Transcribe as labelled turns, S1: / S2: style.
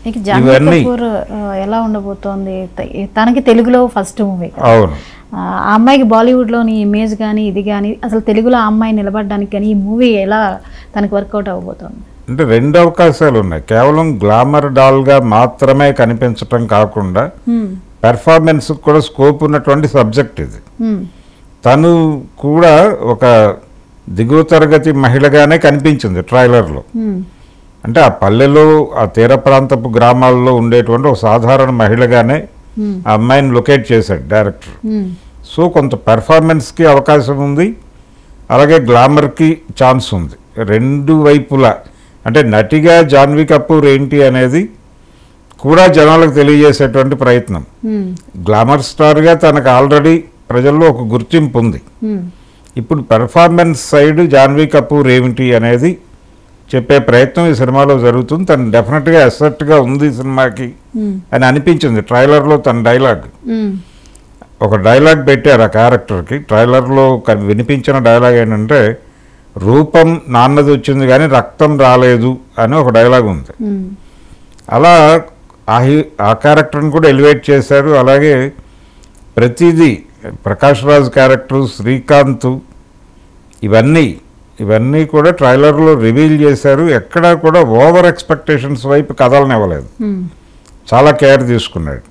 S1: ఇక జాన్వీ కపూర్ ఎలా ఉండబోతోంది? తనకి తెలుగులో ఫస్ట్ మూవీ.
S2: అవును.
S1: ఆ అమ్మాయికి బాలీవుడ్లోని ఇమేజ్ కానీ ఇది కానీ అసలు తెలుగులో ఆ అమ్మాయి నిలబడడానికి కానీ ఈ మూవీ ఎలా తనకు వర్కౌట్ అవ్వబోతోంది?
S2: అంటే రెండు అవకాశాలు ఉన్నాయి. కేవలం గ్లామర్ డాల్గా మాత్రమే కనిపించటం కాకుండా పెర్ఫార్మెన్స్ కూడా స్కోప్ ఉన్నటువంటి సబ్జెక్ట్ ఇది. తను కూడా ఒక దిగువ తరగతి మహిళగానే కనిపించింది ట్రైలర్లో. అంటే ఆ పల్లెలో ఆ తీర ప్రాంతపు గ్రామాల్లో ఉండేటువంటి ఒక సాధారణ మహిళగానే ఆ అమ్మాయిని లొకేట్ చేశాడు డైరెక్టర్. సో కొంత పెర్ఫార్మెన్స్కి అవకాశం ఉంది, అలాగే గ్లామర్కి ఛాన్స్ ఉంది. రెండు వైపులా అంటే నటిగా జాన్వీ కపూర్ ఏంటి అనేది కూడా జనాలకు తెలియజేసేటువంటి ప్రయత్నం. గ్లామర్ స్టార్గా తనకు ఆల్రెడీ ప్రజల్లో ఒక గుర్తింపు ఉంది. ఇప్పుడు పెర్ఫార్మెన్స్ సైడ్ జాన్వీ కపూర్ ఏమిటి అనేది చెప్పే ప్రయత్నం ఈ సినిమాలో జరుగుతుంది. తను డెఫినెట్గా అసెట్గా ఉంది సినిమాకి అని అనిపించింది ట్రైలర్లో. తన డైలాగ్, ఒక డైలాగ్ పెట్టారు ఆ క్యారెక్టర్కి. ట్రైలర్లో వినిపించిన డైలాగ్ ఏంటంటే, రూపం నాన్నది వచ్చింది కానీ రక్తం రాలేదు అని ఒక డైలాగ్ ఉంది. అలా ఆ క్యారెక్టర్ని కూడా ఎలివేట్ చేశారు. అలాగే ప్రతిదీ ప్రకాష్ రాజ్ క్యారెక్టర్, శ్రీకాంత్, ఇవన్నీ కూడా ట్రైలర్లో రివీల్ చేశారు. ఎక్కడా కూడా ఓవర్ ఎక్స్పెక్టేషన్స్ వైపు కథలనివ్వలేదు. చాలా కేర్ తీసుకున్నాడు.